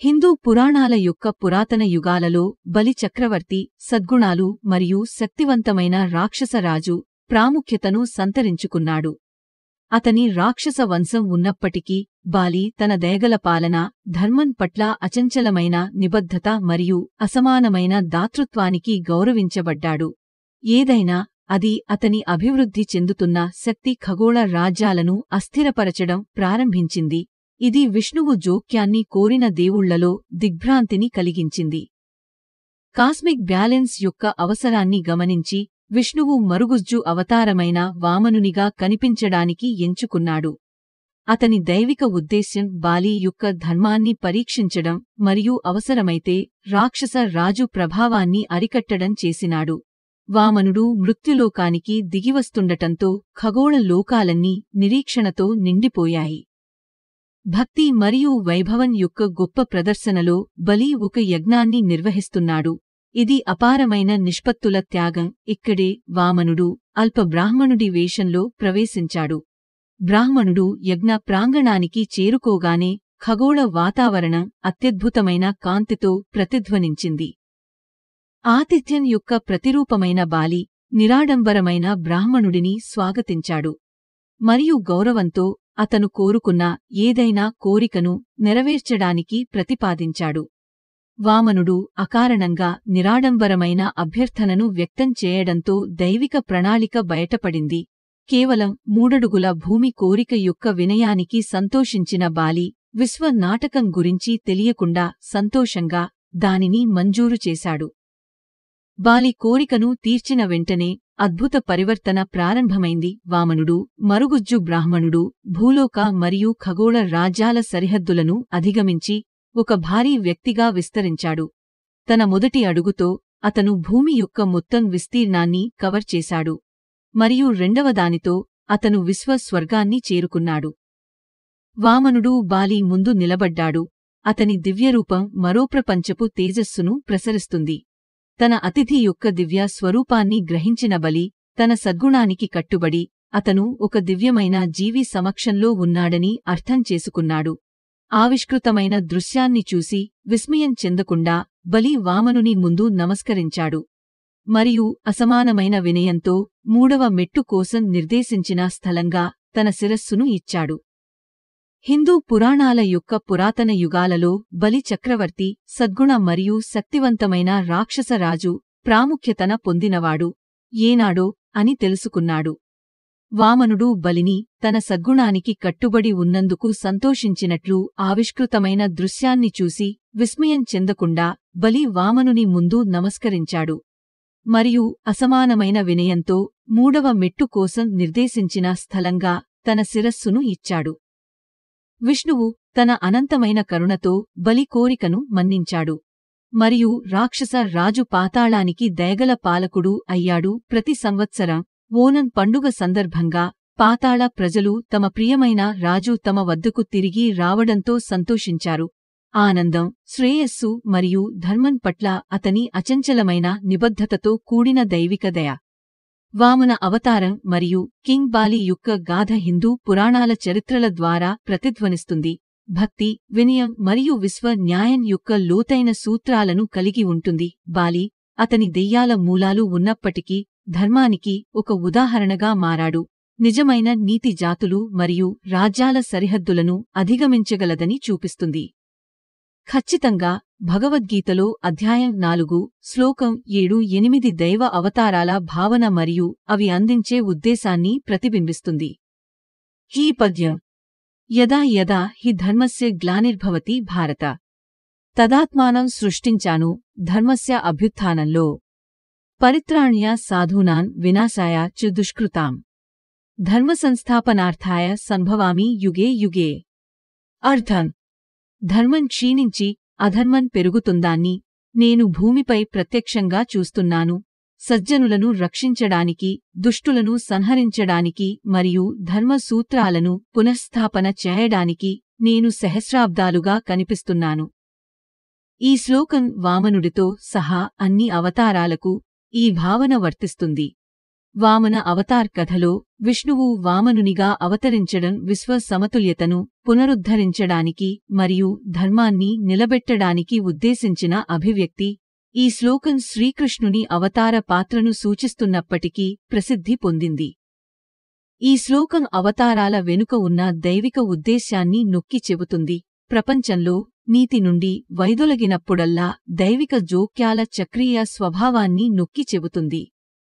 హిందూ పురాణాల యొక్క పురాతన యుగాలలో బలి చక్రవర్తి సద్గుణాలు మరియు శక్తివంతమైన రాక్షస రాజు ప్రాముఖ్యతను సంతరించుకున్నాడు. అతని రాక్షస వంశం ఉన్నప్పటికీ బాలి తన దయగల పాలన, ధర్మం పట్ల అచంచలమైన నిబద్ధత మరియు అసమానమైన దాతృత్వానికి గౌరవించబడ్డాడు. ఏదైనా అది అతని అభివృద్ధి చెందుతున్న శక్తి ఖగోళ రాజ్యాలను అస్థిరపరచడం ప్రారంభించింది. ఇది విష్ణువు జోక్యాన్ని కోరిన దేవుళ్లలో దిగ్భ్రాంతిని కలిగించింది. కాస్మిక్ బ్యాలెన్స్ యొక్క అవసరాన్ని గమనించి విష్ణువు మరుగుజ్జు అవతారమైన వామనునిగా కనిపించడానికి ఎంచుకున్నాడు. అతని దైవిక ఉద్దేశ్యం బాలి యొక్క ధర్మాన్ని పరీక్షించడం మరియు అవసరమైతే రాక్షస రాజు ప్రభావాన్ని అరికట్టడం చేసినాడు. వామనుడు మృత్యులోకానికి దిగివస్తుండటంతో ఖగోళ లోకాలన్నీ నిరీక్షణతో నిండిపోయాయి. భక్తి మరియు వైభవం యొక్క గొప్ప ప్రదర్శనలో బలి ఒక యజ్ఞాన్ని నిర్వహిస్తున్నాడు. ఇది అపారమైన నిష్పత్తుల త్యాగం. ఇక్కడే వామనుడు అల్ప బ్రాహ్మణుడి వేషంలో ప్రవేశించాడు. బ్రాహ్మణుడు యజ్ఞ ప్రాంగణానికి చేరుకోగానే ఖగోళ వాతావరణం అత్యద్భుతమైన కాంతితో ప్రతిధ్వనించింది. ఆతిథ్యం యొక్క ప్రతిరూపమైన బాలి నిరాడంబరమైన బ్రాహ్మణుడిని స్వాగతించాడు మరియు గౌరవంతో అతను కోరుకున్న ఏదైనా కోరికను నెరవేర్చడానికి ప్రతిపాదించాడు. వామనుడు అకారణంగా నిరాడంబరమైన అభ్యర్థనను వ్యక్తం చేయడంతో దైవిక ప్రణాళిక బయటపడింది. కేవలం 3 అడుగుల భూమి కోరిక యొక్క వినయానికి సంతోషించిన బాలి విశ్వ నాటకం గురించి తెలియకుండా సంతోషంగా దానిని మంజూరు చేశాడు. బాలి కోరికను తీర్చిన వెంటనే అద్భుత పరివర్తన ప్రారంభమైంది. వామనుడు మరుగుజ్జు బ్రాహ్మణుడు భూలోక మరియు ఖగోళ రాజ్యాల సరిహద్దులను అధిగమించి ఒక భారీ వ్యక్తిగా విస్తరించాడు. తన మొదటి అడుగుతో అతను భూమి యొక్క మొత్తం విస్తీర్ణాన్ని కవర్ చేశాడు మరియు రెండవదానితో అతను విశ్వ స్వర్గాన్ని చేరుకున్నాడు. వామనుడు బాలి ముందు నిలబడ్డాడు. అతని దివ్యరూపం మరో ప్రపంచపు తేజస్సును ప్రసరిస్తుంది. తన అతిథి యొక్క దివ్య స్వరూపాన్ని గ్రహించిన బలి తన సద్గుణానికి కట్టుబడి అతను ఒక దివ్యమైన జీవి సమక్షంలో ఉన్నాడని అర్థం చేసుకున్నాడు. ఆవిష్కృతమైన దృశ్యాన్ని చూసి విస్మయం చెందకుండా బలి వామనుని ముందు నమస్కరించాడు మరియు అసమానమైన వినయంతో 3వ మెట్టు కోసం నిర్దేశించిన స్థలంగా తన శిరస్సును ఇచ్చాడు. హిందూ పురాణాల యొక్క పురాతన యుగాలలో బలి చక్రవర్తి సద్గుణ మరియు శక్తివంతమైన రాక్షసరాజు ప్రాముఖ్యతన పొందినవాడు. ఏనాడో అని తెలుసుకున్నాడు. వామనుడు బలిని తన సద్గుణానికి కట్టుబడి ఉన్నందుకు సంతోషించినట్లు ఆవిష్కృతమైన దృశ్యాన్ని చూసి విస్మయం చెందకుండా బలి వామనుని ముందు నమస్కరించాడు మరియు అసమానమైన వినయంతో 3వ మెట్టు కోసం నిర్దేశించిన స్థలంగా తన శిరస్సును ఇచ్చాడు. విష్ణువు తన అనంతమైన కరుణతో బలి కోరికను మన్నించాడు మరియు రాక్షస రాజు పాతాళానికి దయగల పాలకుడు అయ్యాడు. ప్రతి సంవత్సరం ఓనం పండుగ సందర్భంగా పాతాళ ప్రజలు తమ ప్రియమైన రాజు తమ వద్దకు తిరిగి రావడంతో సంతోషించారు. ఆనందం, శ్రేయస్సు మరియు ధర్మం పట్ల అతని అచంచలమైన నిబద్ధతతో కూడిన దైవిక దయ. వామన అవతారం మరియు కింగ్ బాలి యొక్క గాథ హిందూ పురాణాల చరిత్రల ద్వారా ప్రతిధ్వనిస్తుంది. భక్తి, వినయం మరియు విశ్వ న్యాయం యొక్క లోతైన సూత్రాలను కలిగి ఉంటుంది. బాలి అతని దెయ్యాల మూలాలు ఉన్నప్పటికీ ధర్మానికి ఒక ఉదాహరణగా మారాడు. నిజమైన నీతి జాతులు మరియు రాజ్యాల సరిహద్దులను అధిగమించగలదని చూపిస్తుంది. ఖచ్చితంగా భగవద్గీతలో అధ్యాయం 4 శ్లోకం 7-8 దైవ అవతారాల భావన మరియు అవి అందించే ఉద్దేశాన్ని ప్రతిబింబిస్తుంది. ఈ పద్యం యదా యదా హి ధర్మస్య గ్లానిర్భవతి భారత తదాత్మానం సృష్టించాను ధర్మస్య అభ్యుత్థానంలో పరిత్రాణ్య సాధూనాన్ వినాశాయ చ దుష్కృతాం ధర్మసంస్థాపనార్థాయ సంభవామి యుగే యుగే. అర్థం: ధర్మం క్షీణించి అధర్మం పెరుగుతుందాన్ని నేను భూమిపై ప్రత్యక్షంగా చూస్తున్నాను. సజ్జనులను రక్షించడానికి, దుష్టులను సంహరించడానికి మరియు ధర్మ సూత్రాలను పునఃస్థాపన చేయడానికి నేను సహస్రాబ్దాలుగా కనిపిస్తున్నాను. ఈ శ్లోకం వామనుడితో సహా అన్ని అవతారాలకు ఈ భావన వర్తిస్తుంది. వామన అవతార్ కథలో విష్ణువు వామనునిగా అవతరించడం విశ్వ సమతుల్యతను పునరుద్ధరించడానికి మరియు ధర్మాన్ని నిలబెట్టడానికి ఉద్దేశించిన అభివ్యక్తి. ఈ శ్లోకం శ్రీకృష్ణుని అవతార పాత్రను సూచిస్తున్నప్పటికీ ప్రసిద్ధి పొందింది. ఈ శ్లోకం అవతారాల వెనుక ఉన్న దైవిక ఉద్దేశ్యాన్ని నొక్కి చెబుతుంది. ప్రపంచంలో నీతి నుండి వైదొలగినప్పుడల్లా దైవిక జోక్యాల చక్రీయ స్వభావాన్ని నొక్కి చెబుతుంది.